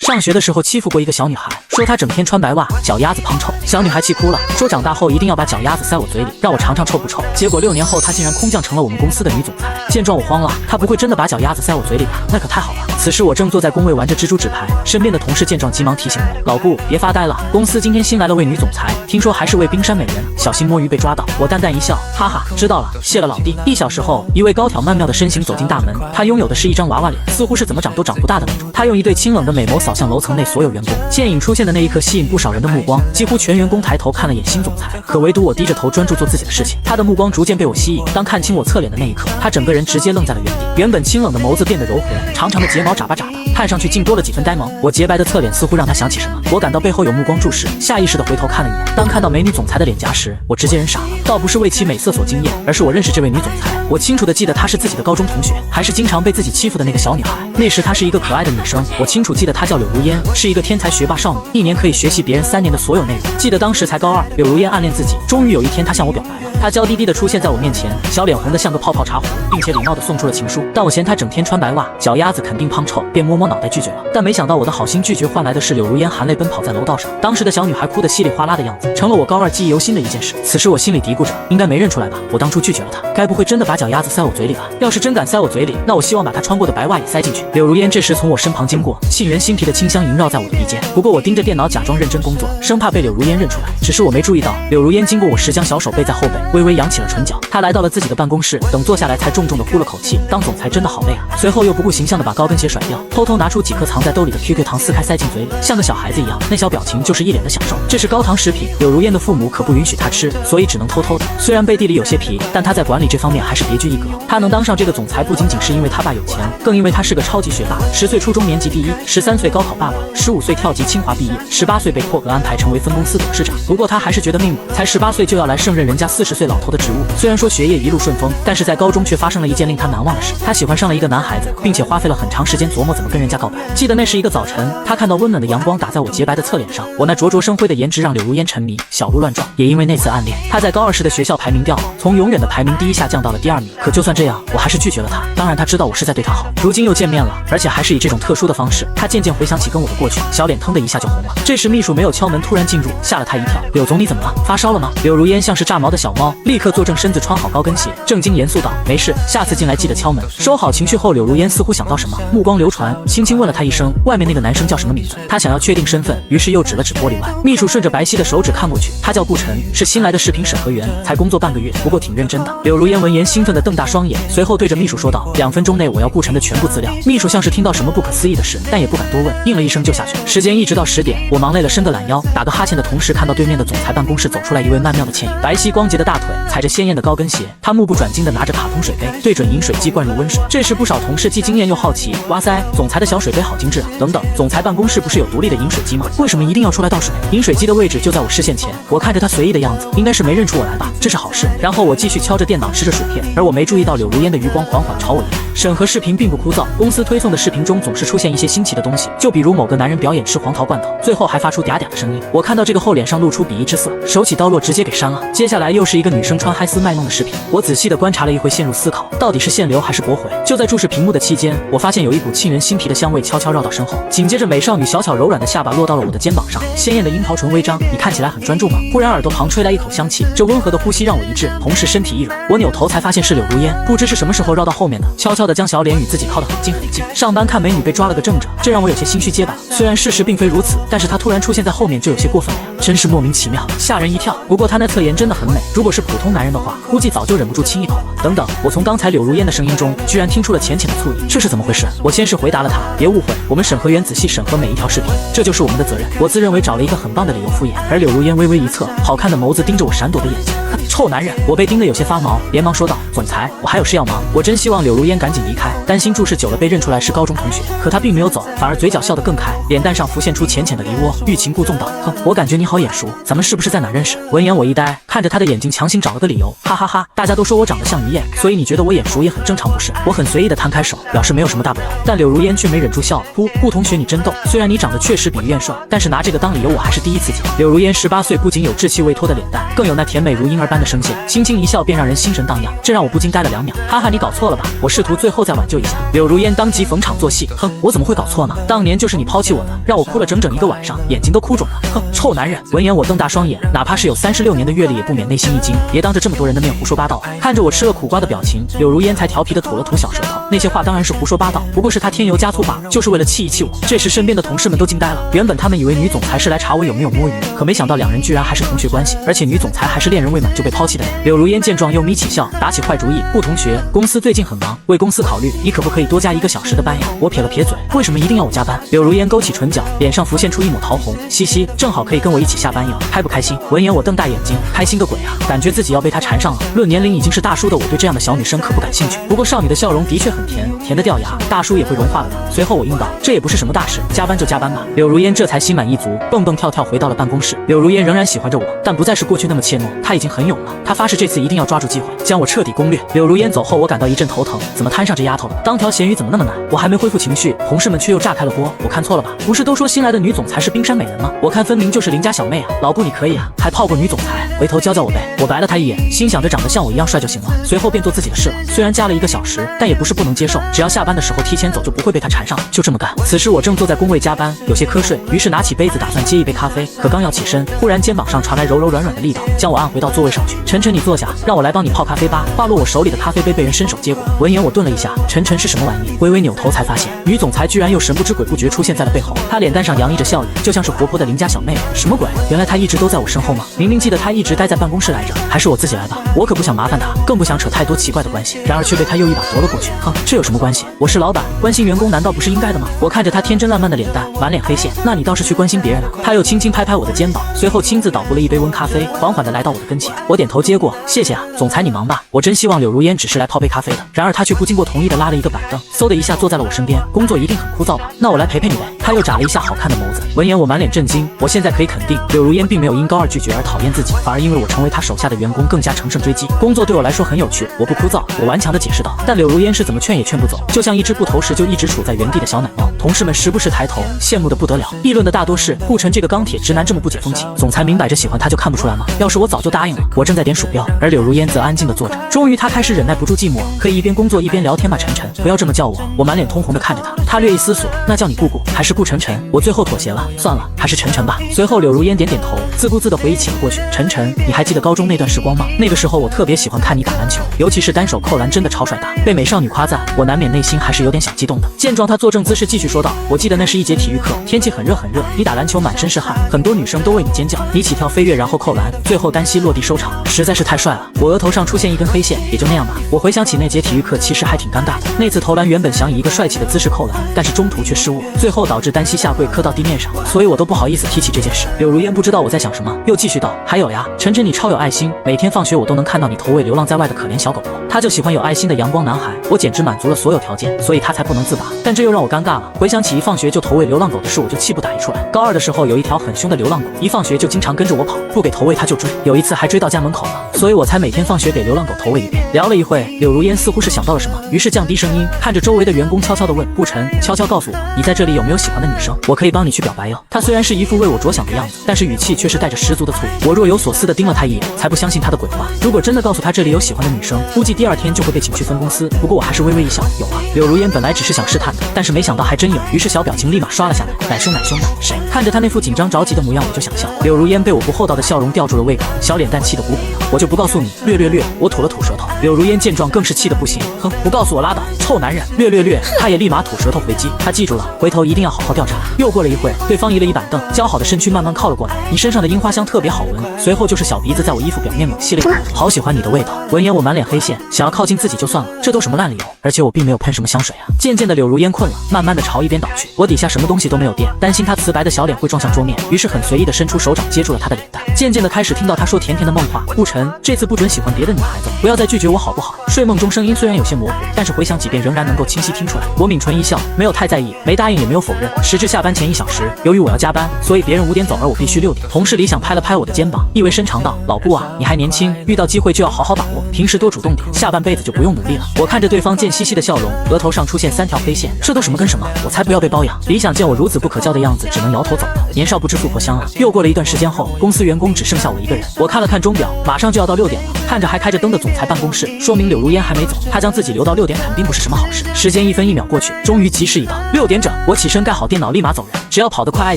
上学的时候欺负过一个小女孩，说她整天穿白袜，脚丫子胖臭。小女孩气哭了，说长大后一定要把脚丫子塞我嘴里，让我尝尝臭不臭。结果6年后，她竟然空降成了我们公司的女总裁。见状我慌了，她不会真的把脚丫子塞我嘴里吧？那可太好了。此时我正坐在工位玩着蜘蛛纸牌，身边的同事见状急忙提醒我：老顾，别发呆了，公司今天新来了位女总裁，听说还是位冰山美人，小心摸鱼被抓到。我淡淡一笑，哈哈，知道了，谢了老弟。1小时后，一位高挑曼妙的身形走进大门，她拥有的是一张娃娃脸，似乎是怎么长都长不大的那种。她用一对清冷的美眸扫向楼层内所有员工，倩影出现的那一刻吸引不少人的目光，几乎全员工抬头看了眼新总裁，可唯独我低着头专注做自己的事情。她的目光逐渐被我吸引，当看清我侧脸的那一刻，她整个人直接愣在了原地，原本清冷的眸子变得柔和，长长的睫毛眨巴眨巴，看上去竟多了几分呆萌。我洁白的侧脸似乎让她想起什么，我感到背后有目光注视，下意识地回头看了一眼。当看到美女总裁的脸颊时，我直接人傻了，倒不是为其美色所惊艳，而是我认识这位女总裁。我清楚地记得她是自己的高中同学，还是经常被自己欺负的那个小女孩。那时她是一个可爱的女生，我清楚记得她叫柳如烟，是一个天才学霸少女，1年可以学习别人3年的所有内容。记得当时才高2，柳如烟暗恋自己，终于有一天她向我表白了。她娇滴滴地出现在我面前，小脸红得像个泡泡茶壶，并且礼貌地送出了情书。但我嫌她整天穿白袜，脚丫子肯定胖臭，便摸摸脑袋拒绝了。但没想到我的好心拒绝换来的是柳如烟含泪奔跑在楼道上，当时的小女孩哭得稀里哗啦的样子，成了我高2记忆犹新的一件事。此时我心里嘀咕着，应该没认出来吧？我当初拒绝了她，该不会真的把脚丫子塞我嘴里吧？要是真敢塞我嘴里，那我希望把她穿过的白袜也塞进去。柳如烟这时从我身旁经过，沁人心脾的清香萦绕在我的鼻尖。不过我盯着电脑假装认真工作，生怕被柳如烟认出来。只是我没注意到，柳如烟经过我时将小手背在后背，微微扬起了唇角。她来到了自己的办公室，等坐下来才重重地呼了口气，当总裁真的好累啊。随后又不顾形象地把高跟鞋甩掉，偷偷拿出几颗藏在兜里的 QQ 糖撕开塞进嘴里，像个小孩子一样，那小表情就是一脸的享受。这是高糖食品，柳如烟的父母可不允许她吃，所以只能偷偷的。虽然背地里有些皮，但她在管理这方面还是别具一格。她能当上这个总裁，不仅仅是因为她爸有钱，更因为她是个超级学霸。10岁初中年级第1，13岁高考霸榜，15岁跳级清华毕业，18岁被破格安排成为分公司董事长。不过她还是觉得命苦，才18岁就要来胜任人家40岁老头的职务。虽然说学业一路顺风，但是在高中却发生了一件令她难忘的事。她喜欢上了一个男孩子，并且花费了很长时间琢磨怎么跟人家告白。记得那是一个早晨，她看到温暖的阳光打在我洁白的侧脸上，我那灼灼生辉的颜值让柳如烟沉迷，小鹿乱撞。也因为那次暗恋，她在高2时的学校排名掉了，从永远的排名第1下降到了第2名。可就算这样，我还是拒绝了她。当然她知道我是在对她好。如今又见面了，而且还是以这种特殊的方式。她渐渐回想起跟我的过去，小脸腾的一下就红了。这时秘书没有敲门突然进入，吓了她一跳。柳总你怎么了？发烧了吗？柳如烟像是炸毛的小猫，立刻坐正身子，穿好高跟鞋，正经严肃道：没事，下次进来记得敲门。收好情绪后，柳如烟似乎想到什么，目光流传，轻轻问了她一声：外面那个男生叫什么名字？她想要确定身份，于是又指了指玻璃外。秘书顺着白皙的手指看过去，他叫顾晨，是新来的食品审核员，才工作半个月，不过挺认真的。柳如烟闻言兴奋地瞪大双眼，随后对着秘书说道：2分钟内我要顾晨的全部资料。秘书像是听到什么不可思议的事，但也不敢多问，应了一声就下去。时间一直到10点，我忙累了伸个懒腰，打个哈欠的同时，看到对面的总裁办公室走出来一位曼妙的倩影，白皙光洁的大腿，踩着鲜艳的高跟鞋，她目不转睛地拿着卡通水杯，对准饮水机灌入温水。这时不少同事既惊艳又好奇，哇塞，总裁的小水杯好精致啊！等等，总裁办公室不是有独立的饮水机吗？为什么一定要出来倒水？饮水机的位置就在我视线前，我看着他随意的样子，应该是没认出我来吧，这是好事。然后我继续敲着电脑吃着薯片，而我没注意到柳如烟的余光缓缓朝我移。审核视频并不枯燥，公司推送的视频中总是出现一些新奇的东西，就比如某个男人表演吃黄桃罐头，最后还发出嗲嗲的声音。我看到这个后脸上露出鄙夷之色，手起刀落直接给删了。接下来又是一个女生穿嗨丝卖弄的视频，我仔细的观察了一回，陷入思考，到底是限流还是驳回。就在注视屏幕的期间，我发现有一股沁人心脾的香味悄悄绕到身后，紧接着美少女小巧柔软的下巴落到了我的肩膀上，鲜艳的樱桃唇微张，你看起来很专注吗？忽然耳朵旁吹来一口香气，这温和的呼吸让我一滞，同时身体一软，我扭头才发现是柳如烟，不知是什么时候绕到后面的，悄悄地将小脸与自己靠得很近很近。上班看美女被抓了个正着，这让我有些心虚结巴。虽然事实并非如此，但是她突然出现在后面就有些过分了呀，真是莫名其妙，吓人一跳。不过她那侧颜真的很美，如果是普通男人的话，估计早就忍不住亲一口了。等等，我从刚才柳如烟的声音中居然听出了浅浅的醋意，这是怎么回事？我先是回答了她，别误会，我们审核员仔细审核每一条视频，这就是我们的责任。我自认为找了一个很棒的理由敷衍，而柳如烟微微一侧，好看的眸子盯着我闪躲的眼睛。臭男人！我被盯得有些发毛，连忙说道：总裁，我还有事要忙。我真希望柳如烟赶紧离开，担心注视久了被认出来是高中同学。可她并没有走，反而嘴角笑得更开，脸蛋上浮现出浅浅的梨涡，欲擒故纵道：哼，我感觉你好眼熟，咱们是不是在哪认识？闻言我一呆，看着她的眼睛强行找了个理由，哈哈哈，大家都说我长得像于燕，所以你觉得我眼熟也很正常不是？我很随意的摊开手，表示没有什么大不了。但柳如烟却没忍住笑了，顾同学你真逗，虽然你长得确实比于燕帅，但是拿这个当理由我还是第一次见。柳如烟18岁，不仅有稚气未脱的脸蛋，更有那甜美如婴儿般的声线，轻轻一笑便让人心神荡漾，这让我不禁呆了2秒。哈哈，你搞错了吧？我试图最后再挽救一下。柳如烟当即逢场作戏，哼，我怎么会搞错呢？当年就是你抛弃我的，让我哭了整整1个晚上，眼睛都哭肿了。哼，臭男人！闻言我瞪大双眼，哪怕是有36年的阅历，也不免内心一惊。别当着这么多人的面胡说八道啊！看着我吃了苦瓜的表情，柳如烟才调皮的吐了吐小舌头。那些话当然是胡说八道，不过是他添油加醋罢了，就是为了气一气我。这时身边的同事们都惊呆了，原本他们以为女总裁是来查我有没有摸鱼，可没想到2人居然还是同学关系，而且女总裁还是恋人未满就被抛弃的人。柳如烟见状又眯起笑，打起坏主意，不同学，公司最近很忙，为公司考虑，你可不可以多加1个小时的班呀？我撇了撇嘴，为什么一定要我加班？柳如烟勾起唇角，脸上浮现出一抹桃红，嘻嘻，正好可以跟我一起下班呀，开不开心？闻言我瞪大眼睛，开心个鬼啊！感觉自己要被他缠上了。论年龄已经是大叔的我，对这样的小女生可不感兴趣。不过少女的笑容的确很甜，甜的掉牙，大叔也会融化的。随后我应道，这也不是什么大事，加班就加班吧。柳如烟这才心满意足，蹦蹦跳跳回到了办公室。柳如烟仍然喜欢着我，但不再是过去那么怯懦，她已经很勇了。她发誓这次一定要抓住机会，将我彻底攻略。柳如烟走后，我感到一阵头疼，怎么摊上这丫头了？当条咸鱼怎么那么难？我还没恢复情绪，同事们却又炸开了锅。我看错了吧？不是都说新来的女总裁是冰山美人吗？我看分明就是邻家小妹啊！老顾你可以啊，还泡过女总裁，回头教教我呗。我白了她一眼，心想着长得像我一样帅就行了，随后便做自己的事了。虽然加了1个小时，但也不是不能接受，只要下班的时候提前走，就不会被她缠上了。就这么干。此时我正坐在工位加班，有些瞌睡，于是拿起杯子打算接一杯咖啡，可刚要起身，忽然肩膀上传来柔柔软软的力道，将我按回到座位上去。晨晨，你坐下，让我来帮你泡咖啡吧。话落，我手里的咖啡杯被人伸手接过。闻言我顿了一下，晨晨是什么玩意？微微扭头才发现，女总裁居然又神不知鬼不觉出现在了背后。她脸蛋上洋溢着笑意，就像是活泼的邻家小妹。什么鬼？原来她一直都在我身后吗？明明记得她一直待在办公室来着，还是我自己来吧。我可不想麻烦她，更不想扯太多奇怪的关系，然而却被她又一把夺了过去。哼，这有什么关系？我是老板，关心员工难道不是应该的吗？我看着她天真烂漫的脸蛋，满脸黑线，那你倒是去关心别人啊。她又轻轻拍拍我的肩膀，随后亲自倒壶了一杯温咖啡，缓缓地来到我的跟前。我点头接过，谢谢啊，总裁你忙吧。我真希望柳如烟只是来泡杯咖啡的，然而她却不经过同意的拉了一个板凳，嗖的一下坐在了我身边。工作一定很枯燥吧？那我来陪陪你呗。她又眨了一下好看的眸子。闻言我满脸震惊，我现在可以肯定，柳如烟并没有因高二拒绝而讨厌自己，反而因为我成为她手下的员工更加乘胜追击。工作对我来说很有趣，我不枯燥，我顽强地解释道。但柳如烟是怎么劝也劝不走，就像一只不投食就一直处在原地的小奶猫。同事们时不时抬头，羡慕的不得了，议论的大多是顾晨这个钢铁直男这么不解风情，总裁明摆着喜欢他就看不出来吗？要是我早就答应了。我正在点鼠标，而柳如烟则安静地坐着。终于她开始忍耐不住寂寞，可以一边工作一边聊天吗？晨晨，不要这么叫我。我满脸通红地看着她，她略一思索，那叫你姑姑还是顾晨晨？我最后妥协了，算了，还是晨晨吧。随后柳如烟点点头，自顾自地回忆起了过去。晨晨，你还记得高中那段时光吗？那个时候我特别喜欢看你打篮球，尤其是单手扣篮，真的超帅大。被美少女夸赞，我难免内心还是有点小激动的。见状，她坐正姿势继续说道，我记得那是一节体育课，天气很热很热，你打篮球满身是汗，很多女生都为你尖叫，你起跳飞跃然后扣篮，最后单膝落地收场，实在是太帅了。我额头上出现一根黑线，也就那样吧。我回想起那节体育课其实还挺尴尬的，那次投篮原本想以一个帅气的姿势扣篮，但是中途却失误，最后导致单膝下跪磕到地面上，所以我都不好意思提起这件事。柳如烟不知道我在想什么，又继续道，还有呀，晨晨你超有爱心，每天放学我都能看到你投喂流浪在外的可怜小狗狗，他就喜欢有爱心的阳光男孩，我简直满足了所有条件，所以他才不能自拔。但这又让我尴尬了，回想起一放学就投喂流浪狗的事，我就气不打一处来。高二的时候有一条很凶的流浪狗，一放学就经常跟着我跑，不给投喂它就追，有一次还追到家门口了，所以我才每天放学给流浪狗投喂一遍。聊了一会，柳如烟似乎是想到了什么，于是降低声音，看着周围的员工悄悄地问，顾晨，悄悄告诉我，你在这里有没有喜欢的女生？我可以帮你去表白哟。他虽然是一副为我着想的样子，但是语气却是带着十足的醋意。我若有所思地盯了他一眼，才不相信他的鬼话。如果真的告诉他这里有喜欢的女生，估计第2天就会被请去分公司。不过我还是微微一笑，有啊。柳如烟本来只是想试探的，但是没想到还真有，于是小表情立马刷了下来，奶凶奶凶的。谁？看着他那副紧张着急的模样，我就想笑。柳如烟被我不厚道的笑容吊住了胃口，小脸蛋气得鼓鼓的。我就不告诉你，略略略。我吐了吐舌头。柳如烟见状更是气得不行，哼，不告诉我拉倒，臭男人，略略略。他也立马吐舌头回击。他记住了，回头一定要好好调查。又过了一会，对方移了一板凳，姣好的身躯慢慢靠了过来。你身上的樱花香特别好闻。随后就是小鼻子在我衣服表面猛吸了一口，好喜欢你的味道。闻言我满脸黑线，想要靠近自己就算了，这都什么烂理由？而且我并没有喷什么香水啊。渐渐的柳如烟困了，慢慢的朝一边倒去。我底下什么东西都没有垫，担心她瓷白的小脸会撞向桌面，于是很随意的伸出手掌接住了她的脸蛋。渐渐的开始听到她说甜甜的梦话，顾晨，这次不准喜欢别的女孩子，不要再拒绝我好不好？睡梦中声音虽然有些模糊，但是回想几遍仍然能够清晰听出来。我抿唇一笑，没有太在意，没答应也没有否认。时至下班前1小时，由于我要加班，所以别人5点走，而我必须6点。同事李想拍了拍我的肩膀，意味深长道，老顾啊，你还年轻，遇到机会就要好好把握，平时多主动点，下半辈子就不用努力了。我看着对方贱兮兮的笑容，额头上出现3条黑线，这都什么跟什么？我才不要被包养。李想见我如此不可教的样子，只能摇头走了。年少不知富婆香啊。又过了一段时间后，公司员工只剩下我一个人。我看了看钟表，马上就要到6点了，看着还开着灯的总裁办公室，说明柳如烟还没走。她将自己留到6点肯定不是什么好事。时间1分1秒过去，终于吉时已到，6点整，我起身盖好电脑，立马走人。只要跑得快，爱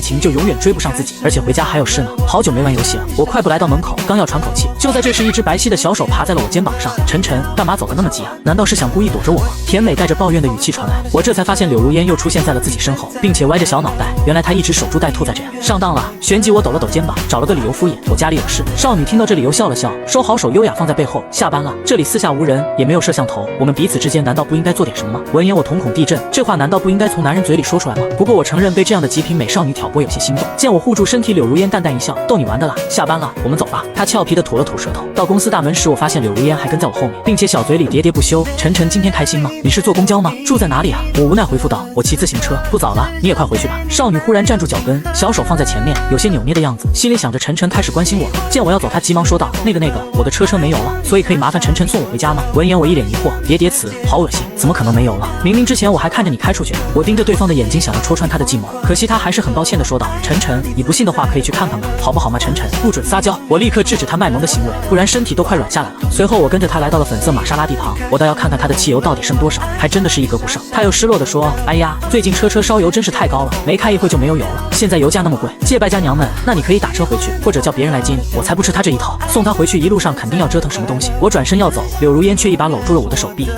情就永远追不上自己，而且回家还有事呢。好久没玩游戏了，我快步来到门口，刚要喘口气，就在这时，一只白皙的小手爬在了我肩膀上。晨晨，干嘛走得那么急啊？难道是想故意躲着我吗？甜美带着抱怨的语气传来，我这才发现柳如烟又出现在了自己身后，并且歪着小脑袋。原来她一直守株待兔在这样。上当了，旋即我抖了抖肩膀，找了个理由敷衍，我家里有事。少女听到这理由笑了笑，收好手，优雅放在背后。下班了，这里四下无人，也没有摄像头，我们彼此之间难道不应该做点什么吗？闻言我瞳孔地震，这话难道不应该从男人嘴里说出来吗？不过我承认被这样的极品美少女挑拨有些心动。见我护住身体，柳如烟淡淡一笑，逗你玩的啦，下班了，我们走吧。她俏皮的吐了吐舌头。到公司大门时，我发现柳如烟还跟在我后面，并且小嘴里喋喋不休。晨晨今天开心吗？你是坐公交吗？住在哪里啊？我无奈回复道，我骑自行车。不早了，你也快回去吧。少女忽然站住脚跟，小手放在前面，有些扭捏的样子，心里想着晨晨开始关心我了。见我要走，她急忙说道，那个，我的车没油了，所以可以麻烦晨晨送我回家吗？闻言我一脸疑惑，叠词，好恶心，怎么可能没油了？明明之前我还看着你开出去。我盯着对方的眼睛，想要戳穿他的计谋，可惜他还是很抱歉的说道，晨晨，你不信的话可以去看看吧，好不好吗？晨晨，不准撒娇！我立刻制止他卖萌的行为，不然身体都快软下来了。随后我跟着他来到了粉色玛莎拉蒂旁，我倒要看看他的汽油到底剩多少，还真的是一格不剩。他又失落的说，哎呀，最近车烧油真是太高了，没开一会就没有油了，现在油价那么贵，借败家娘们，那你可以打车回去，或者叫别人来接你，我才不吃他这一套。送他回去一路上肯定要折腾什么东西。我转身要走，柳如烟却一把搂住了我的手臂，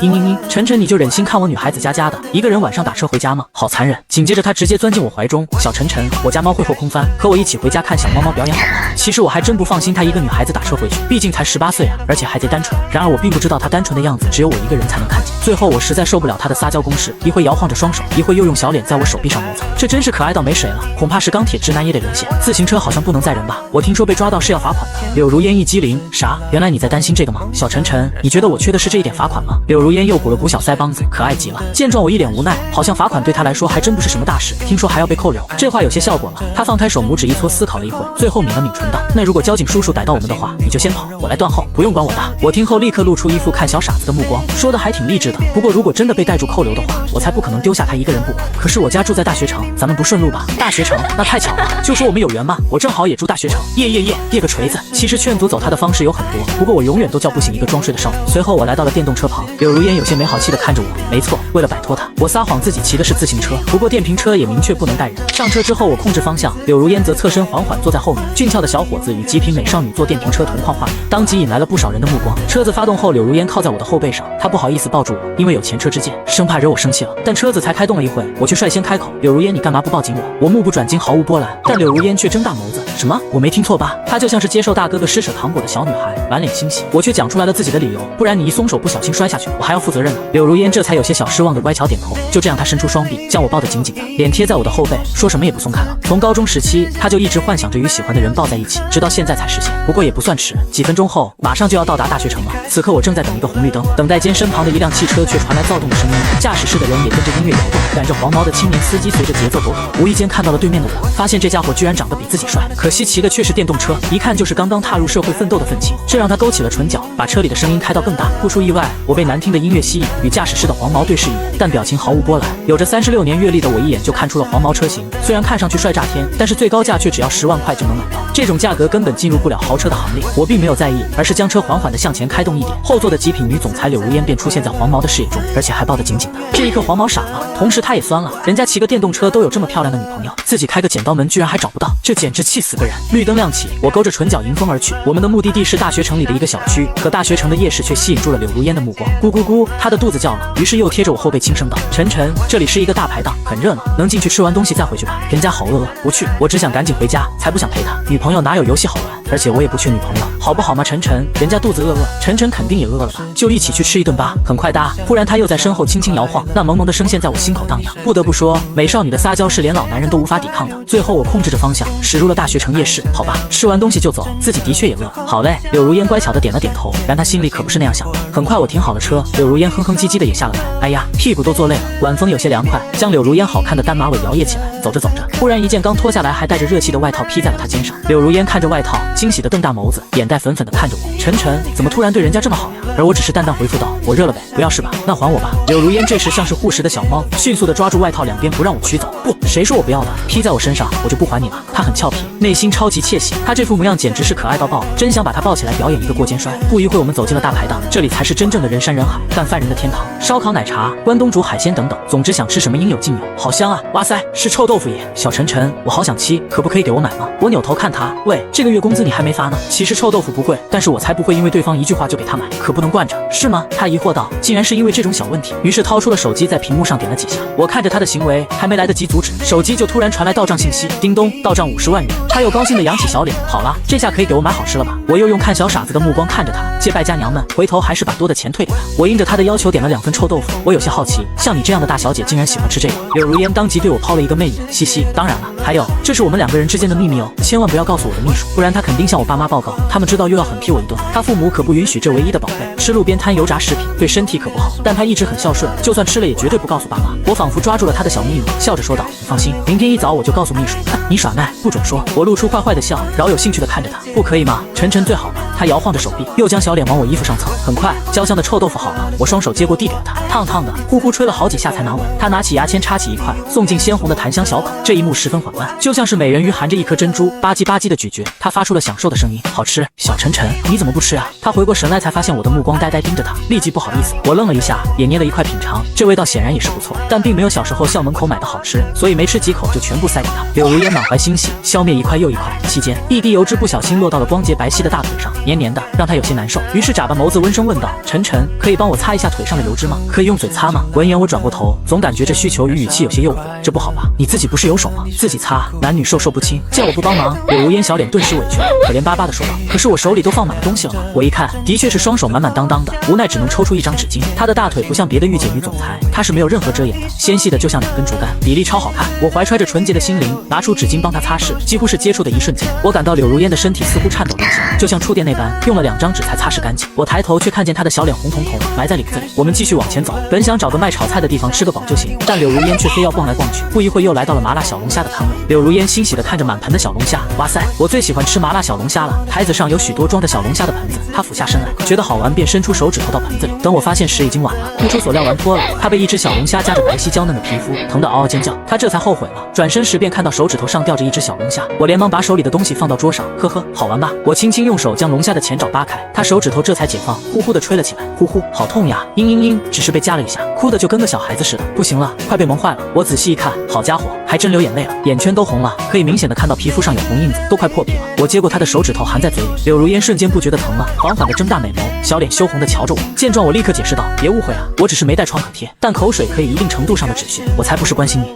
晨晨，你就忍心看我女孩子家的一个人晚上打车回家吗？好残忍！紧接着他直接钻进我怀中，小晨晨，我家猫会后空翻，和我一起回家看小猫猫表演好吗？其实我还真不放心她一个女孩子打车回去，毕竟才18岁啊，而且还贼单纯。然而我并不知道她单纯的样子只有我一个人才能看见。最后我实在受不了她的撒娇攻势，一会摇晃着双手，一会又用小脸在我手臂上摩擦，这真是可爱到没谁了，恐怕是钢铁直男也得沦陷。自行车好像不能载人吧？我听说被抓到是要罚款的。柳如烟一激灵，啥？原来你在担心这个吗？小晨晨，你觉得我缺的是这一点罚款吗？柳如烟又鼓了鼓小腮帮子，可爱极了。见状我一脸无奈，好像罚款对他来说还真不是什么大事，听说还要被扣留，这话有些效果了。他放开手，拇指一搓，思考了一会，最后抿了抿唇道，那如果交警叔叔逮到我们的话，你就先跑，我来断后，不用管我的。我听后立刻露出一副看小傻子的目光，说的还挺励志的。不过如果真的被带住扣留的话，我才不可能丢下他一个人不管。可是我家住在大学城，咱们不顺路吧？大学城？那太巧了，就说我们有缘嘛，我正好也住大学城。耶个锤子！其实劝阻走他的方式有很多，不过我永远都叫不醒一个装睡的少女。随后我来到了电动车旁，柳如烟有些没好气的看着我。没错，为了摆脱他，我撒谎自己骑的是自行车，不过电瓶车也明确不能带人。上车之后我控制方向，柳如烟则侧身缓缓坐在后面。俊俏的小伙子与极品美少女坐电瓶车同框画面，当即引来了不少人的目光。车子发动后，柳如烟靠在我的后背上，她不好意思抱住我，因为有前车之鉴，生怕惹我生气了。但车子才开动了一会，我却率先开口，柳如烟，你干嘛不抱紧我？我目不转睛，毫无波澜，但柳如烟却睁大眸子，什么？我没听错吧？她就像是接受大哥哥施舍糖果的小女孩，满脸欣喜。我却讲出来了自己的理由，不然你一松手不小心摔下去，我还要负责任呢。柳如烟这才有些小失望的歪桥点头。就这样，她伸出双臂，将我抱得紧紧的，脸贴在我的后背，说什么也不松开了。从高中时期，她就一直幻想着与喜欢的人抱在一起，直到现在才实现。不过也不算迟，几分钟后，马上就要到达大学城了。此刻我正在等一个红绿灯，等待间身旁的一辆汽车却传来躁动的声音，驾驶室的人也跟着音乐摇动，染着黄毛的青年司机随着节奏抖动。无意间看到了对面的我，发现这家伙居然长得比自己帅，可惜骑的却是电动车，一看就是刚刚踏入社会奋斗的愤青，这让他勾起了唇角，把车里的声音开到更大。不出意外，我被难听的音乐吸引，与驾驶室的黄毛对视一眼，但表情毫无波澜。有着36年阅历的我一眼就看出了黄毛车型，虽然看上去帅炸天，但是最高价却只要10万块就能买到，这种价格根本进入不了豪车的行列。我并没有在意，而是将车缓缓地向前开动一点，后座的极品女总裁柳如烟便出现在黄毛的视野中，而且还抱得紧紧的。这一刻黄毛傻了，同时他也酸了，人家骑个电动车都有这么漂亮的女朋友，自己开个剪刀门居然还找不到，这简直气死个人。绿灯亮起，我勾着唇角迎风而去。我们的目的地是大学城里的一个小区，可大学城的夜市却吸引住了柳如烟的目光。咕咕咕，她的肚子叫了，于是又贴着我后背轻声道，晨晨，这里是一个大排档，很热闹，能进去吃完东西再回去吧。人家好饿，不去，我只想赶紧回家，才不想陪她。女朋友哪有游戏好玩？而且我也不缺女朋友，好不好嘛？晨晨，人家肚子饿，晨晨肯定也饿了吧？就一起去吃一顿吧。很快的，忽然他又在身后轻轻摇晃，那萌萌的声线在我心口荡漾。不得不说，美少女的撒娇是连老男人都无法抵抗的。最后我控制着方向，驶入了大学城夜市。好吧，吃完东西就走，自己的确也饿。好嘞，柳如烟乖巧的点了点头，然她心里可不是那样想的。很快我停好了车，柳如烟哼哼唧唧的也下了来。哎呀，屁股都坐累了，晚风有些凉快，将柳如烟好看的单马尾摇曳起来。走着走着，忽然一件刚脱下来还带着热气的外套披在了他肩上。柳如烟看着外套，惊喜的瞪大眸子，眼袋粉粉的看着我。晨晨怎么突然对人家这么好呀？而我只是淡淡回复道：我热了呗，不要是吧？那还我吧。柳如烟这时像是护食的小猫，迅速的抓住外套两边不让我取走。不，谁说我不要的？披在我身上，我就不还你了。他很俏皮，内心超级窃喜，他这副模样简直是可爱到爆了，真想把他抱起来表演一个过肩摔。不一会我们走进了大排档，这里才是真正的人山人海，干饭人的天堂，烧烤、奶茶、关东煮、海鲜等等，总之想吃什么应有尽有，好香啊！哇塞，是臭豆腐耶！小晨晨，我好想吃，可不可以给我买吗？我扭头看他，喂，这个月工资你还没发呢。其实臭豆腐不贵，但是我才不会因为对方一句话就给他买，可不能惯着，是吗？他疑惑道，竟然是因为这种小问题。于是掏出了手机，在屏幕上点了几下。我看着他的行为，还没来得及阻止，手机就突然传来到账信息，叮咚，到账50万元。他又高兴的扬起小脸，好了，这下可以给我买好吃了吧？我又用看小傻子的目光看着他，借败家娘们，回头还是把多的钱退给他。我应着他的要求点了2份臭豆腐，我有些好奇，像你这样的大小姐竟然喜欢吃这个。柳如烟当即对我抛了一个媚眼，嘻嘻，当然了，还有，这是我们2个人之间的秘密哦，千万不要告诉我的秘书，不然他肯定向我爸妈报告，他们知道又要狠批我一顿。他父母可不允许这唯一的宝贝吃路边摊油炸食品，对身体可不好。但他一直很孝顺，就算吃了也绝对不告诉爸妈。我仿佛抓住了他的小秘密，笑着说道：“你放心，明天一早我就告诉秘书。”你耍赖，不准说。我露出坏坏的笑，饶有兴趣的看着他，不可以吗？晨晨最好了。他摇晃着手臂，又将小脸往我衣服上蹭。很快，焦香的臭豆腐好了，我双手接过递给了他，烫烫的，呼呼吹了好几下才拿稳。他拿起牙签插起一块，送进鲜红的檀香小口。这一幕十分缓慢，就像是美人鱼含着一颗珍珠，吧唧吧唧的咀嚼。他发出了享受的声音，好吃。小晨晨，你怎么不吃啊？他回过神来，才发现我的目光呆呆盯着他，立即不好意思。我愣了一下，也捏了一块品尝，这味道显然也是不错，但并没有小时候校门口买的好吃，所以没吃几口就全部塞给他。柳如烟满怀欣喜，消灭一块又一块，期间一滴油脂不小心落到了光洁白皙的大腿上，黏黏的，让他有些难受。于是眨巴眸子温声问道：晨晨，可以帮我擦一下腿上的油脂吗？可以用嘴擦吗？闻言我转过头，总感觉这需求与语气有些诱惑，这不好吧？你自己不是有手吗？自己擦，男女授受不亲，见我不帮忙。柳如烟小脸顿时委屈了，可怜巴巴的说道：可是我手里都放满了东西了嘛。我一看，的确是双手满满当当的，无奈只能抽出一张纸巾。她的大腿不像别的御姐女总裁，她是没有任何遮掩的，纤细的就像2根竹竿，比例超好看。我怀揣着纯洁的心灵，拿出纸巾帮她擦拭，几乎是接触的一瞬间，我感到柳如烟的身体似乎颤抖了一下，就像触电那般，用了2张纸才擦拭干净。我抬头却看见她的小脸红彤彤，埋在领子里。我们继续往前走，本想找个卖炒菜的地方吃个饱就行，但柳如烟却非要逛来逛去。不一会又来到了麻辣小龙虾的摊位，柳如烟欣喜地看着满盆的小龙虾，哇塞，我最喜欢吃麻辣小龙虾了。台子上有许多装着小龙虾的盆子，她俯下身来，觉得好玩便伸出手指头到盆子里。等我发现时已经晚了，不出所料玩脱了，她被一只小龙虾夹着白皙娇嫩的皮肤疼得嗷嗷尖叫，她这才后悔了。转身时便看到手指头上吊着一只小龙虾，我连忙把手里的东西放到桌上，呵呵，好玩吧？我轻轻用手将龙虾的前爪扒开，她手指头这才解放，呼呼地吹了起来，呼呼，好痛呀！嘤嘤嘤，只是被夹了一下，哭的就跟个小孩子似的，不行了，快被萌坏了。我仔细一看，好家伙，还真流眼泪了，眼圈都红了，可以明显的看到皮肤上有红印子，都快破皮了。我接过她的手指头含在嘴里，柳如烟瞬间不觉得疼了，缓缓地睁大美眸，小脸羞红的瞧着我。见状我立刻解释道：别误会啊，我只是没带创可贴，但口水可以一定程度上的止血，我才不是关心你。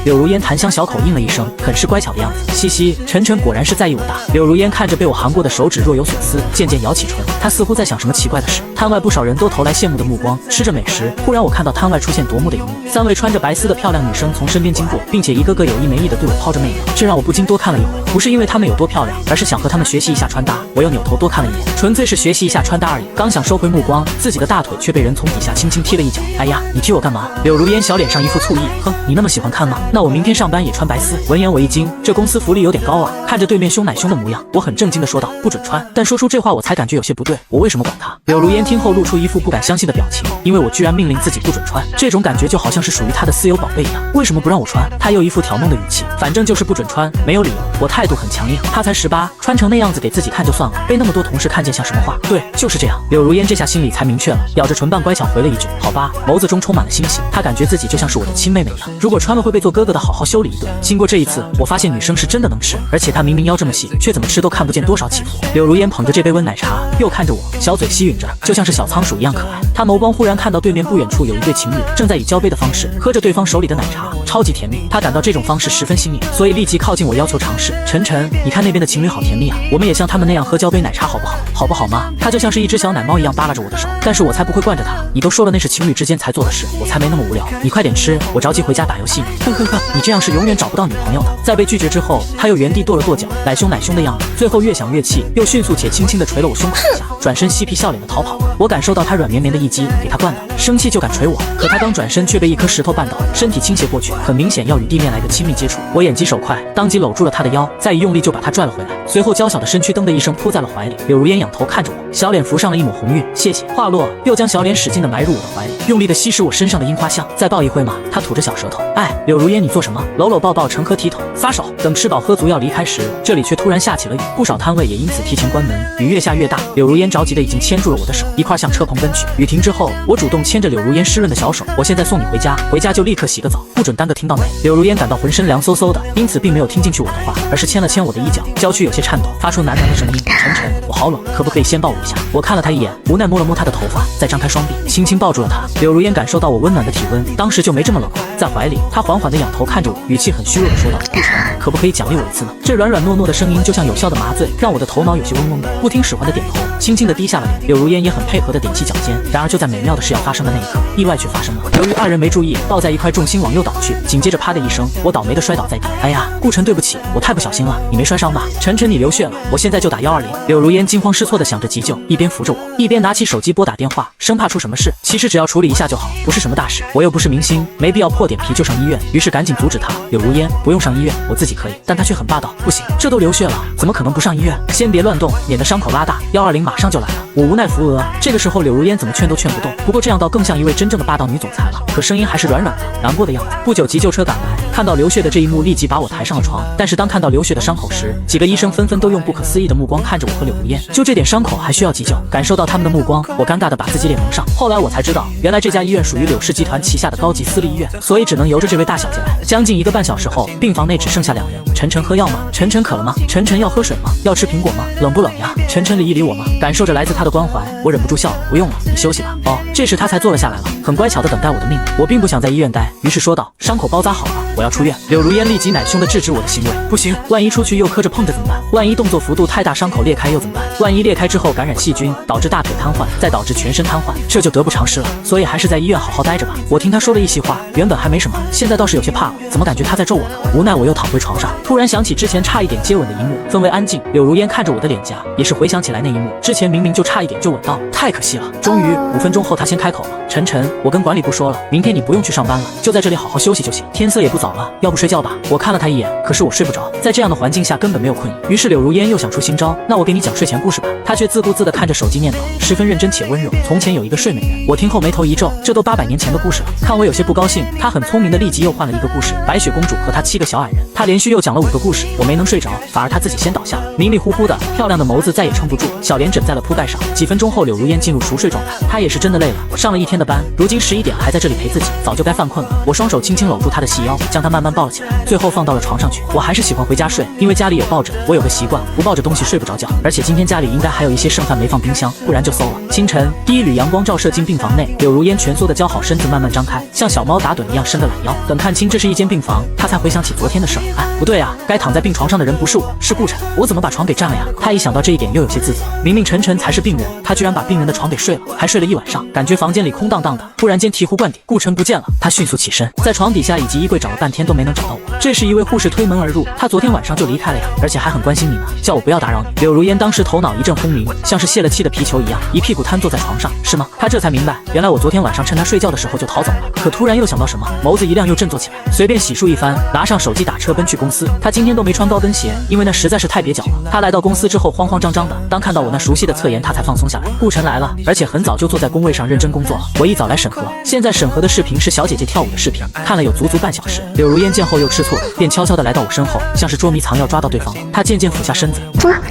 柳如烟檀香小口应了一声，很是乖巧的样子。嘻嘻，晨晨果然是在意我大。柳如烟看着被我含过的手指若有所思，渐渐摇起唇，她似乎在想什么奇怪的事。摊外不少人都投来羡慕的目光，吃着美食。忽然我看到摊外出现夺目的一幕，3位穿着白丝的漂亮女生从身边经过，并且一个个有意没意的对我抛着媚眼，这让我不禁多看了一回。不是因为她们有多漂亮，而是想和她们学习一下穿搭。我又扭头多看了一眼，纯粹是学习一下穿搭而已。刚想收回目光，自己的大腿却被人从底下轻轻踢了一脚。哎呀，你踢我干嘛？柳如烟小脸上一副醋意，哼，你那么喜欢看吗？那我明天上班也穿白丝。闻言我一惊，这公司福利有点高啊。看着对面凶奶凶的模样，我很震惊的说道：不准穿。但说出这话我才感觉有些不对，我为什么管他？柳如烟听后露出一副不敢相信的表情，因为我居然命令自己不准穿，这种感觉就好像是属于他的私有宝贝一样。为什么不让我穿？他又一副挑弄的语气，反正就是不准穿，没有理由。我态度很强硬，他才18，穿成那样子给自己看就算了，被那么多同事看见像什么话？对，就是这样。柳如烟这下心里才明确了，咬着唇瓣乖巧回了一句：好吧，眸子中充满了欣喜。她感觉自己就像是我的亲妹妹一样，如果穿了会被做哥哥的好好修理一顿。经过这一次，我发现女生是真的能吃，而且她明明腰这么细，却怎么吃都看不见多少起伏。柳如烟捧着这杯温奶茶，又看着我，小嘴吸吮着，就像是小仓鼠一样可爱。她眸光忽然看到对面不远处有一对情侣正在以交杯的方式喝着对方手里的奶茶，超级甜蜜。她感到这种方式十分新颖，所以立即靠近我要求尝试。晨晨，你看那边的情侣好甜蜜啊，我们也像他们那样喝交杯奶茶好不好？好不好嘛？他就像是一只小奶猫一样扒拉着我的手，但是我才不会惯着他。你都说了那是情侣之间才做的事，我才没那么无聊。你快点吃，我着急回家打游戏呢。呵呵呵，你这样是永远找不到女朋友的。在被拒绝之后，他又原地跺了跺脚，奶凶的样子。最后越想越气，又迅速且轻轻地捶了我胸口一下，转身嬉皮笑脸的逃跑了。我感受到他软绵绵的一击给他灌的，生气就敢捶我，可他刚转身却被一颗石头绊倒，身体倾斜过去，很明显要与地面来个亲密接触。我眼疾手快，当即搂住了他的腰，再一用力就把他拽了回来。随后娇小的身躯噔的一声扑在了怀里。柳如烟仰头看着我，小脸浮上了一抹红晕。谢谢。话落，又将小脸使劲地埋入我的怀里，用力地吸食我身上的樱花香。再抱一回嘛。他吐着小舌头。哎，柳如烟，你做什么？搂搂抱抱，成何体统？撒手。等吃饱喝足要离开时，这里却突然下起了雨，不少摊位也因此提前关门。雨越下越大，柳如烟着急的已经牵住了我的手，一块向车棚奔去。雨停之后，我主动牵着柳如烟湿润的小手，我现在送你回家，回家就立刻洗个澡，不准耽搁听到没？柳如烟感到浑身凉飕飕的，因此并没有听进去我的话，而是牵了牵我的衣角，娇躯有些颤抖，发出喃喃的声音：晨晨，我好冷，可不可以先抱我一下？我看了他一眼，无奈摸了摸他的头发，再张开双臂，轻轻抱住了他。柳如烟感受到我温暖的体温，当时就没这么冷了。在怀里，他缓缓地仰头看着我，语气很虚弱地说道：不成，可不可以奖励我一次呢？这软软糯糯的声音就像有效的麻醉，让我的头脑有些嗡嗡的，不听使唤的点头，轻轻地低下了脸。柳如烟也很配合地点起脚尖。然而就在美妙的事要发生的那一刻，意外却发生了。由于二人没注意，抱在一块，重心往右倒去，紧接着啪的一声，我倒霉地摔倒在地。哎呀，顾晨，对不起，我太不小心了，你没摔伤吧？晨晨，你流血了，我现在就打120。柳如烟惊慌失措地想着急救，一边扶着我，一边拿起手机拨打电话，生怕出什么事。其实只要处理一下就好，不是什么大事。我又不是明星，没必要破点皮就上医院。于是赶紧阻止他。柳如烟，不用上医院，我自己可以。但他却很霸道，不行，这都流血了，怎么可能不上医院？先别乱动，免得伤口拉大，120马上就来了。我无奈扶额。这个时候柳如烟怎么劝都劝不动，不过这样倒更像一位真正的霸道女总裁了。可声音还是软软的，难过的样子。不久急救车赶来，看到流血的这一幕，立即把我抬上了床。但是当看到流血的伤口时，几个医生纷纷都用不可思议的目光看着我和柳如烟。就这点伤口还需要急救？感受到他们的目光，我尴尬的把自己脸蒙上。后来我才知道，原来这家医院属于柳氏集团旗下的高级私立医院，所以只能由着这位大小姐来。将近1个半小时后，病房内只剩下2人。晨晨喝药吗？晨晨渴了吗？晨晨要喝水吗？要吃苹果吗？冷不冷呀？晨晨理一理我吗？感受着来自他的关怀，我忍不住笑了。不用了，你休息吧。哦，这时他才坐了下来了，很乖巧的等待我的命令。我并不想在医院待，于是说道：伤口包扎好了，我要出院。柳如烟立即奶凶的制止我的行为。不行，万一出去又磕着碰着怎么办？万一动作幅度太大，伤口裂开又怎么办？万一裂开之后感染细菌，导致大腿瘫痪，再导致全身瘫痪，这就得不偿失了。所以还是在医院好好待着吧。我听他说了一席话，原本还没什么，现在倒是有些怕了。怎么感觉他在咒我呢？无奈我又躺回床上，突然想起之前差一点接吻的一幕，氛围安静。柳如烟看着我的脸颊，也是回想起来那一幕，之前明明就差一点就吻到，太可惜了。终于5分钟后，他先开口了：晨晨，我跟管理部说了，明天你不用去上班了，就在这里好好休息就行。天色也不早了，要不睡觉吧？我看了他一眼，可是我睡不着，在这样的环境下根本没有困意。于是柳如烟又想出新招，那我给你讲睡前故事吧。他却自顾自地看着手机念叨，十分认真且温柔。从前有一个睡美人。我听后眉头一皱，这都800年前的故事了。看我有些不高兴，他很聪明的立即又换了一个故事：白雪公主和她7个小矮人。他连续又讲了5个故事，我没能睡着，反而他自己先倒下了，迷迷糊糊的，漂亮的眸子再也撑不住，小脸枕在了铺盖上。几分钟后，柳如烟进入熟睡状态，她也是真的累了，上了一天的班，如今11点还在这里陪自己，早就该犯困了。我双手轻轻搂住她的细腰，将她慢慢抱了起来，最后放到了床上去。我还是喜欢回家睡，因为家里有抱枕，我有个习惯，不抱着东西睡不着觉。而且今天家里应该还有一些剩饭没放冰箱，不然就馊了。清晨，第一缕阳光照射进病房内，柳如烟蜷缩的姣好身子慢慢张开，像小猫打盹一样伸个懒腰。等看清这是一间病房，她才回想起昨天的事儿。哎，不对啊，该躺在病床上的人不是我，是顾晨，我怎么把床给占了呀？她一想到这一点又有些自责，明明晨晨才是病人，她居然把病人的床给睡了，还睡了一晚上，感觉房间里空荡荡的。突然间醍醐灌顶，顾晨不见了。她迅速起身，在床底下以及衣柜找了半天都没能找到我。这时一位护士推门而入，她昨天晚上就离开了呀，而且还很关心你呢，叫我不要打扰你。柳如烟当时头脑一阵轰鸣，像是泄了气的皮球一样，一屁股瘫坐在床上。是吗？她这才明白，原来我昨天晚上趁她睡觉的时候就逃走了。可突然又想到什么，眸子一亮又振作起来，随便洗漱一番，拿上手机打车奔去公司。她今天都没穿高跟鞋，因为那实在是太蹩脚了。她来到公司之后慌慌张张的，当看到我那熟悉的侧颜，她才放松下来。顾晨来了，而且很早就坐在工位上认真工作了。我一早来审核，现在审核的视频是小姐姐跳舞的视频，看了有足足半小时。柳如烟见后又吃醋了，便悄悄地来到我身后，像是捉迷藏要抓到对方了。她渐渐俯下身子，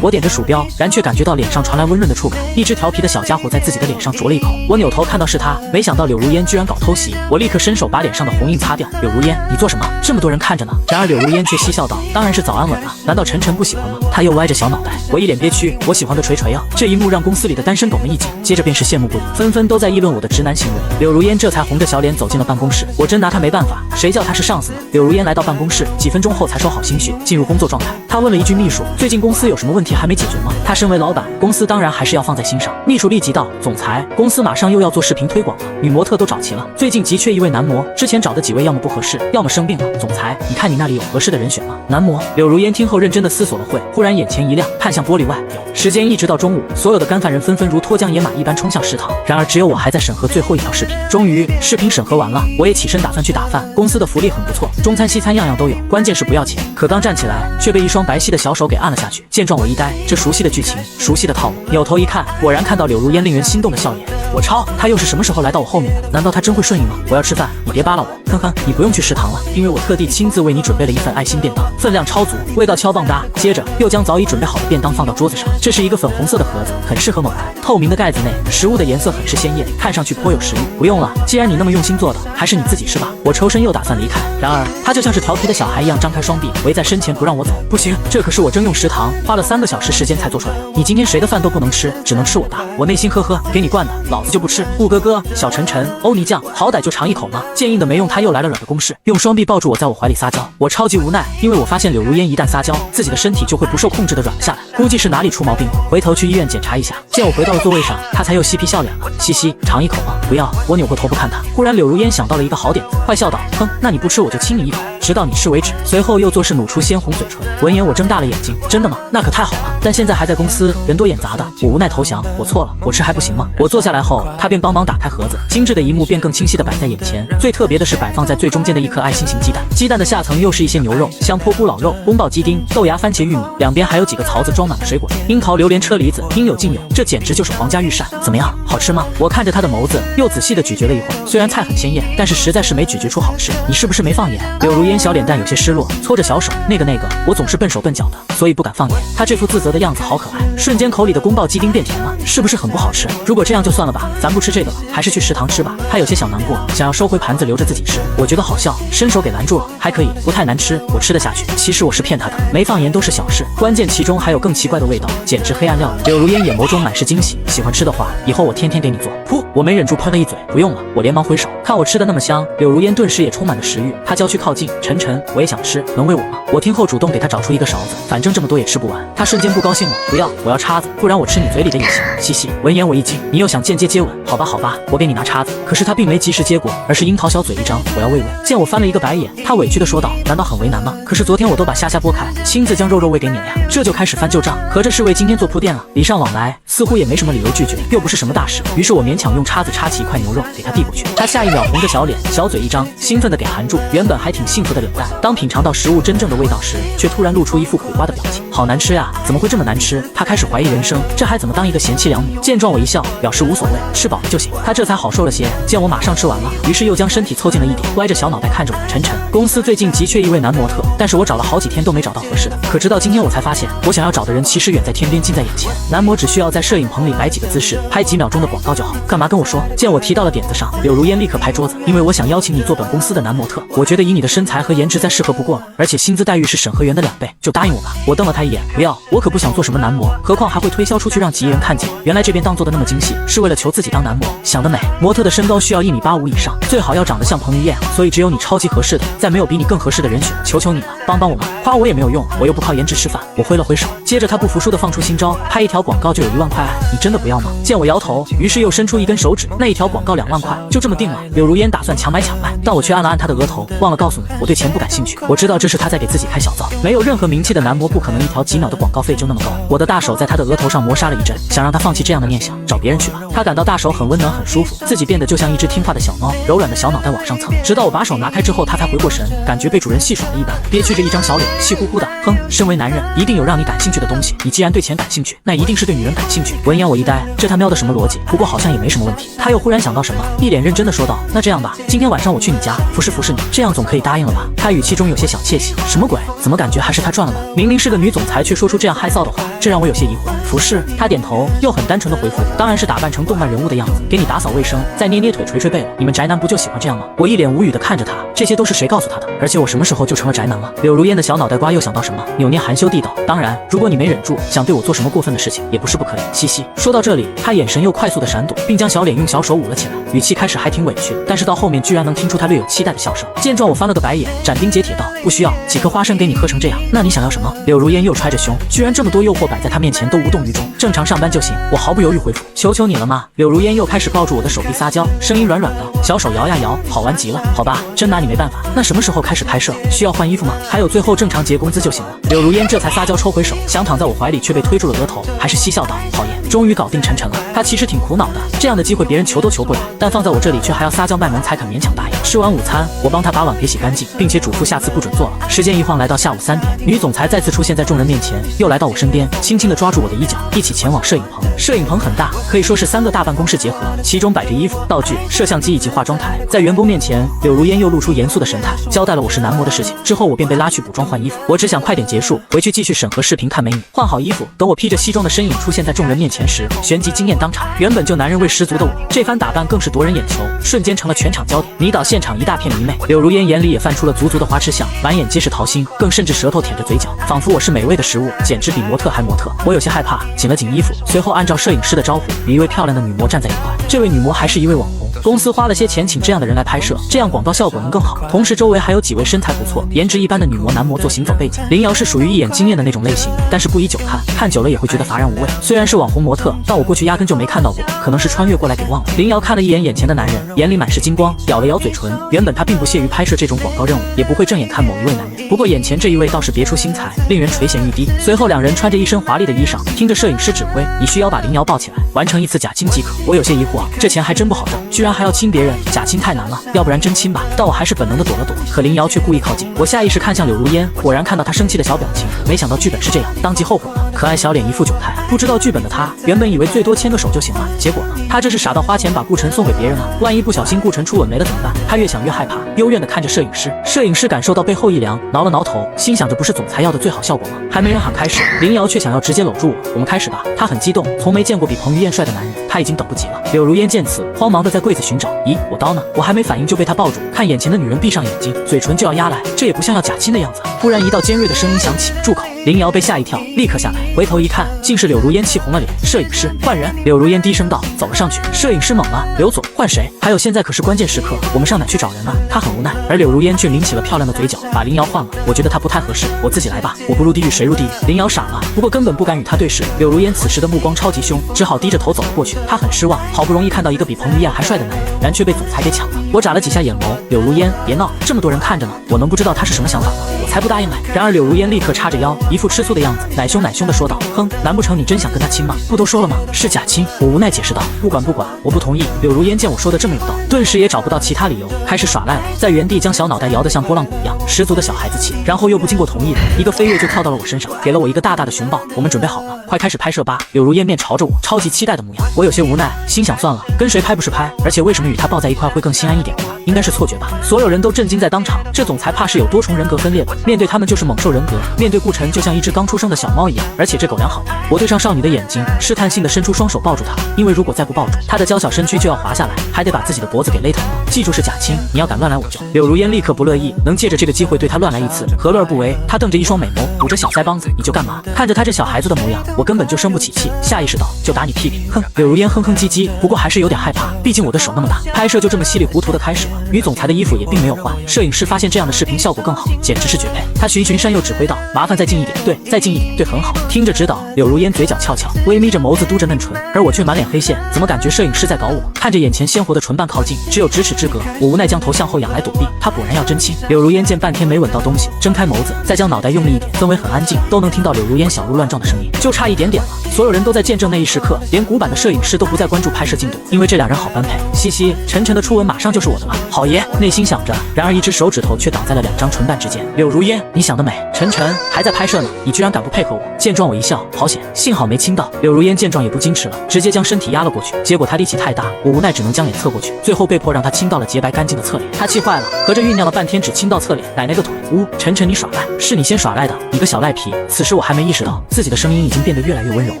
我点着鼠标，然却感觉到脸上传来温润的触感，一只调皮的小家伙在自己的脸上啄了一口。我扭头看到是他，没想到柳如烟居然搞偷袭，我立刻伸手把脸上的红印擦掉。柳如烟，你做什么？这么多人看着呢。然而柳如烟却嬉笑道，当然是早安吻了，难道晨晨不喜欢吗？他又歪着小脑袋，我一脸憋屈，我喜欢个锤锤啊。这一幕让公司里的单身狗们一惊，接着便是羡慕不已，纷纷都在议论我的直男行为。柳如烟这才红着小脸走进了办公室，我真拿他没办法，谁叫他是上司呢？柳如烟来到办公室，几分钟后才收好心绪，进入工作状态。他问了一句秘书，最近公司有什么问题还没解决吗？他身为老板，公司当然还是要放在心上。秘书立即道，总裁，公司马上又要做视频推广了，女模特都找齐了，最近急缺一位男模，之前找的几位要么不合适，要么生病了。总裁，你看你那里有合适的人选吗？男模。柳如烟听后认真的思索了会，忽然眼前一亮，看向玻璃外，有。时间一直到中午，所有的干饭人纷纷如脱缰野马一般冲向食堂，然而只有我还在审核最后一条视频。终于视频审核完了，我也起身打算去打饭。公司的福利很不错，中餐西餐样样都有，关键是不要钱。可刚站起来，却被一双白皙的小手给按了下去。见状我一呆，这熟悉的剧情，熟悉的套路。扭头一看，果然看到柳如烟令人心动的笑颜。我操，他又是什么时候来到我后面的？难道他真会顺应吗？我要吃饭，你别扒拉我。哼哼，你不用去食堂了，因为我特地亲自为你准备了一份爱心便当，分量超足，味道超棒哒。接着又将早已准备好的便当放到桌子上，这是一个粉红色的盒子，很适合猛男。透明的盖子内，食物的颜色很是鲜艳，看上去颇有食欲。不用了，既然你那么用心做的，还是你自己吃吧。我抽身又打算离开，然而他就像是调皮的小孩一样张开双臂，围在身前不让我走。不行，这可是我征用食堂花了3个小时时间才做出来的，你今天谁的饭都不能吃，只能吃我的。我内心呵呵，给你惯的，老子就不吃。顾哥哥、小晨晨、欧尼酱，好歹就尝一口嘛。见硬的没用，他又来了软的攻势，用双臂抱住我，在我怀里撒娇。我超级无奈，因为我发现柳如烟一旦撒娇，自己的身体就会不受控制的软了下来，估计是哪里出毛病了，回头去医院检查一下。见我回到了座位上，他才又嬉皮笑脸了，嘻嘻，尝一口吗？不要。我扭过头不看他。忽然柳如烟想到了一个好点子，坏笑道，哼，那你不吃我就亲你一口，直到你吃为止。随后又做事努出鲜红嘴唇。闻言我睁大了眼睛，真的吗？那可太好了，但现在还在公司，人多眼杂的。我无奈投降，我错了，我吃还不行吗？我坐下来后，他便帮忙打开盒子，精致的一幕便更清晰地摆在眼前。最特别的是摆放在最中间的一颗爱心形鸡蛋，鸡蛋的下层又是一些牛肉、香泼咕老肉、宫保鸡丁、豆芽番茄玉米，两边还有几个槽子装满了水果，樱桃、榴莲、车厘子，应有尽有，这简直就是皇家御膳。怎么样，好吃吗？我看着他的眸子，又仔细地咀嚼了一会儿，虽然菜很鲜艳，但是实在是没咀嚼出好吃。你是不是没放盐？柳如烟小脸蛋有些失落，搓着小手，那个，我总是笨手笨脚的，所以不敢放盐。他这副自责的样子好可爱，瞬间口里的宫保鸡丁变甜了，是不是很不好吃？如果这样就算了吧，咱不吃这个了，还是去食堂吃吧。他有些小难过，想要收回盘子留着自己吃，我觉得好笑，伸手给拦住了。还可以，不太难吃，我吃得下去。其实我是骗他的，没放盐都是小事，关键其中还有更奇怪的味道，简直黑暗料理。柳如烟眼眸中满是惊喜，喜欢吃的话，以后我天天给你做。噗，我没忍住喷了一嘴，不用了。我连忙挥手，看我吃的那么香，柳如烟顿时也充满了食欲。她娇躯靠近，晨晨，我也想吃，能喂我吗？我听后主动给她找出一个勺子，反正这么多也吃不完。她瞬间不高兴了，不要，我要叉子，不然我吃你嘴里的也行。嘻嘻。闻言我一惊，你又想间接接吻？好吧好吧，我给你拿叉子。可是她并没及时接过，而是樱桃小嘴一张，我要喂。见我翻了一个白眼，她委屈地说道，难道很为难吗？可是昨天我都把虾剥开，亲自将肉喂给你了呀，这就开始翻旧账，合着是为今天做铺垫了。礼尚往来，似乎也没什么理由拒绝，又不是什么大事。于是我勉强用叉子插起一块牛肉给他递过去，他下一秒红着小脸，小嘴一张，兴奋地给含住。原本还挺幸福的脸蛋，当品尝到食物真正的味道时，却突然露出一副苦瓜的表情。好难吃呀，怎么会这么难吃？他开始怀疑人生，这还怎么当一个贤妻良母？见状我一笑，表示无所谓，吃饱了就行。他这才好受了些。见我马上吃完了，于是又将身体凑近了一点，歪着小脑袋看着我。晨晨，公司最近急缺一位男模特，但是我找了好几天都没找到合适的。可直到今天我才发现，我想要找的人其实远在天边，近在眼前。男模只需要在摄影棚里摆几个姿势，拍几秒钟的广告就好。干嘛跟我说？见我提到了点子上，柳如烟立刻拍桌子，因为我想邀请你做本公司的男模特，我觉得以你的身材和颜值再适合不过了，而且薪资待遇是审核员的2倍，就答应我吧。我瞪了他一眼，不要，我可不想做什么男模，何况还会推销出去让几亿人看见。原来这边当做的那么精细，是为了求自己当男模，想得美。模特的身高需要1.85米以上，最好要长得像彭于晏，所以只有你超级合适的，再没有比你更合适的人选，求求你了，帮帮我吧。夸我也没有用，我又不靠颜值吃饭。我挥了挥手，接着他不服输的放出新招，拍一条广告就有1万块，你真的不要吗？见我摇头，于是又伸出一根手指，那一条广告2万块，就这么定了。柳如烟打算强买强卖，但我却按了按他的额头，忘了告诉你，我对钱不感兴趣。我知道这是他在给自己开小灶，没有任何名气的男模不可能一条几秒的广告费就那么高。我的大手在他的额头上磨砂了一阵，想让他放弃这样的念想，找别人去吧。他感到大手很温暖很舒服，自己变得就像一只听话的小猫，柔软的小脑袋往上蹭，直到我把手拿开之后，他才回过神，感觉被主人戏耍了一般，憋屈着一张小脸，气呼呼的，哼，身为男人一定有让你感兴趣的东西，你既然对钱感兴趣，那一定是对女人感兴趣。闻言我一呆，这他喵的什么逻辑？不过好像也没什么问题。他又忽然想到什么，一脸认真的说道，那这样吧，今天晚上我去你家服侍你，这样总可以答应了吧？他语气中有些小窃喜，什么鬼？怎么感觉还是他赚了呢？明明是个女总裁，却说出这样害臊的话，这让我有些疑惑。服饰。他点头，又很单纯的回复，当然是打扮成动漫人物的样子，给你打扫卫生，再捏捏腿捶捶背了。你们宅男不就喜欢这样吗？我一脸无语的看着他，这些都是谁告诉他的？而且我什么时候就成了宅男了？柳如烟的小脑袋瓜又想到什么，扭捏含羞地道，当然，如果你没忍住，想对我做什么过分的事情，也不是不可以。嘻嘻。说到这里，他眼神又快速的闪躲，并将小脸用小手捂了起来，语气开始还挺委屈，但是到后面居然能听出他略有期待的笑声。见状，我翻了个白眼，斩钉截铁道：不需要，几颗花生给你磕成这样，那你想要什么？柳如烟又揣着胸，居然这么多诱惑摆在他面前都无动于衷，正常上班就行。我毫不犹豫回复：求求你了吗？柳如烟又开始抱住我的手臂撒娇，声音软软的，小手摇呀摇，好玩极了。好吧，真拿你没办法。那什么时候开始拍摄？需要换衣服吗？还有最后正常结工资就行了。柳如烟这才撒娇抽回手，想躺在我怀里，却被推住了额头，还是嬉笑道：好耶，终于搞定晨晨了。他其实挺苦恼的，这样的机会别人求都求不来，但放在我这里却还要撒娇卖萌才肯勉强答应。吃完午餐，我帮他把碗给洗干净，并且嘱咐下次不准做了。时间一晃来到下午3点，女总裁再次出现在众人面前，又来到我身边，轻轻地抓住我的衣角，一起前往摄影棚。摄影棚很大，可以说是3个大办公室结合，其中摆着衣服、道具、摄像机以及化妆台。在员工面前，柳如烟又露出严肃的神态，交代了我是男模的事情。之后我便被拉去补妆换衣服，我只想快点结束，回去继续审核视频看美女。换好衣服，等我披着西装的身影出现在众人面前时，旋即惊艳当场。原本就男人味十足的我，这番打扮更是夺人眼球，瞬间成了全场焦点，迷倒现场一大片迷妹。柳如烟眼里也泛出了足足的花痴相，满眼皆是桃心，更甚至舌头舔着嘴角，仿佛我是美味的食物，简直比模特还模特。我有些害怕，紧了紧衣服，随后按照摄影师的招呼，与一位漂亮的女模站在一块。这位女模还是一位网红，公司花了些钱请这样的人来拍摄，这样广告效果能更好。同时周围还有几位身材不错、颜值一般的女模男模做行走背景。林瑶是属于一眼惊艳的那种类型，但是不宜久看，看久了也会觉得乏然无味。虽然是网红模特，但我过去压根就没看到过，可能是穿越过来给忘了。林瑶看了一眼眼前的男人，眼里满是金光，咬了咬嘴唇。原本她并不屑于拍摄这种广告任务，也不会正眼看某一位男人，不过眼前这一位倒是别出心裁，令人垂涎欲滴。随后两人穿着一身华丽的衣裳，听着摄影师指挥，你需要把林瑶抱起来，完成一次假亲即可。我有些疑惑啊，这钱还真不好挣，居然还要亲别人，假亲太难了，要不然真亲吧。但我还是本能的躲了躲，可林瑶却故意靠近，我下意识看向柳如烟，果然看到她生气的小表情，没想到剧本是这样，当即后悔了。可爱小脸一副窘态，不知道剧本的她原本以为最多牵个手就行了，结果呢，她这是傻到花钱把顾晨送给别人了，万一不小心顾晨初吻没了怎么办？她越想越害怕，幽怨的看着摄影师。摄影师感受到背后一凉，挠了挠头，心想着不是总裁要的最好效果吗？还没人喊开始，林瑶却想要直接搂住我，我们开始吧。她很激动，从没见过比彭于晏帅的男人，她已经等不及了。柳如烟见此，慌忙的在柜子寻找，咦，我刀呢？我还没反应就被她抱住，看眼前的女人闭上眼睛，嘴唇就要压来，这也不像要假亲的样子。忽然一道尖锐的声音响起，住口！林瑶被吓一跳，立刻下来，回头一看，竟是柳如烟气红了脸。摄影师换人！柳如烟低声道，走了上去。摄影师懵了，刘总换谁？还有现在可是关键时刻，我们上哪去找人啊？他很无奈，而柳如烟却抿起了漂亮的嘴角，把林瑶换了。我觉得他不太合适，我自己来吧。我不入地狱谁入地狱？林瑶傻了，不过根本不敢与他对视。柳如烟此时的目光超级凶，只好低着头走了过去。他很失望，好不容易看到一个比彭于晏还帅的男人，然却被总裁给抢了。我眨了几下眼眸，柳如烟，别闹，这么多人看着呢，我能不知道他是什么想法吗？我才不答应嘞！然而柳如烟立刻叉着腰，一副吃醋的样子，奶凶奶凶的说道：哼，难不成你真想跟他亲吗？不都说了吗？是假亲。我无奈解释道：不管，我不同意。柳如烟见我说的这么有道，顿时也找不到其他理由，开始耍赖了，在原地将小脑袋摇得像拨浪鼓一样，十足的小孩子气。然后又不经过同意的一个飞跃就跳到了我身上，给了我一个大大的熊抱。我们准备好了，快开始拍摄吧。柳如烟面朝着我，超级期待的模样。我有些无奈，心想算了，跟谁拍不是拍，而且为什么与他抱在一块会更心安一点呢？应该是错觉吧。所有人都震惊在当场，这总裁怕是有多重人格分裂吧？面对他们就是猛兽人格，面对顾晨就像一只刚出生的小猫一样，而且这狗粮好大。我对上少女的眼睛，试探性的伸出双手抱住她，因为如果再不抱住，她的娇小身躯就要滑下来，还得把自己的脖子给勒疼了。记住是假亲，你要敢乱来我就……柳如烟立刻不乐意，能借着这个机会对她乱来一次，何乐而不为？她瞪着一双美眸，捂着小腮帮子，你就干嘛？看着她这小孩子的模样，我根本就生不起气，下意识道就打你屁屁。哼，柳如烟哼哼唧唧，不过还是有点害怕，毕竟我的手那么大。拍摄就这么稀里糊涂的开始了，女总裁的衣服也并没有换，摄影师发现这样的视频效果更好，简直是绝配。他循循善诱指挥道，麻烦再近一点，对，再近一点，对，很好。听着指导，柳如烟嘴角翘翘，微眯着眸子嘟着嫩唇，而我却满脸黑线，怎么感觉摄影师在搞我？看着眼前鲜活的唇瓣靠近，只有咫尺之隔，我无奈将头向后仰来躲避。他果然要真亲。柳如烟见半天没吻到东西，睁开眸子，再将脑袋用力一点，氛围很安静，都能听到柳如烟小鹿乱撞的声音，就差一点点了。所有人都在见证那一时刻，连古板的摄影师都不再关注拍摄进度，因为这两人好般配。嘻嘻，晨晨的初吻马上就是我的了，好耶！内心想着，然而一只手指头却挡在了两张唇瓣之间。柳如烟，你想得美，晨晨还在拍摄呢，你居然敢不配合我？见状我一笑，好险，幸好没亲到。柳如烟见状也不矜持了，直接将身体压了过去，结果他力气太大，我无奈只能将脸侧过去，最后被迫让他亲到了洁白干净的侧脸。他气坏了，合着酝酿了半天只亲到侧脸，奶奶个腿！呜，晨晨你耍赖，是你先耍赖的，你个小赖皮！此时我还没意识到自己的声音已经变得得越来越温柔了。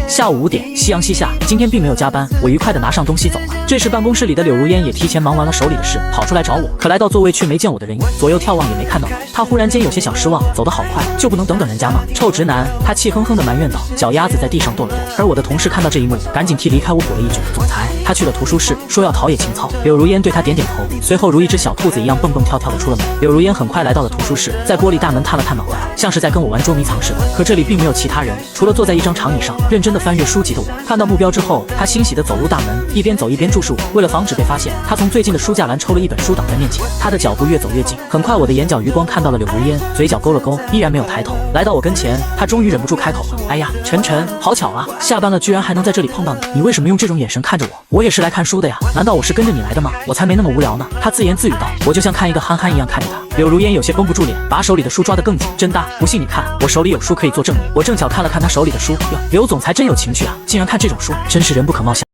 下午5点，夕阳西下，今天并没有加班，我愉快地拿上东西走了。这时办公室里的柳如烟也提前忙完了手里的事，跑出来找我，可来到座位却没见我的人影，左右眺望也没看到我。他忽然间有些小失望，走得好快，就不能等等人家吗？臭直男！他气哼哼地埋怨道，脚丫子在地上跺了跺。而我的同事看到这一幕，赶紧替离开我补了一句，总裁，他去了图书室，说要陶冶情操。柳如烟对他点点头，随后如一只小兔子一样蹦蹦跳跳地出了门。柳如烟很快来到了图书室，在玻璃大门探了探脑袋，像是在跟我玩捉迷藏似的。可这里并没有其他人，除了坐在一张长椅上认真地翻阅书籍的我。看到目标之后，他欣喜地走入大门，一边走一边注视我。为了防止被发现，他从最近的书架栏抽了一本书挡在面前。他的脚步越走越近，很快我的眼角余光看到了柳如烟，嘴角勾了勾，依然没有抬头。来到我跟前，他终于忍不住开口了：“哎呀，晨晨，好巧啊，下班了居然还能在这里碰到你，你为什么用这种眼神看着我？我也是来看书的呀，难道我是跟着你来的吗？我才没那么无聊呢。”他自言自语道。我就像看一个憨憨一样看着他。柳如烟有些绷不住脸，把手里的书抓得更紧。真大，不信你看，我手里有书可以做证明。我正巧看了看他手里的书，哟，柳总裁真有情趣啊，竟然看这种书，真是人不可貌相。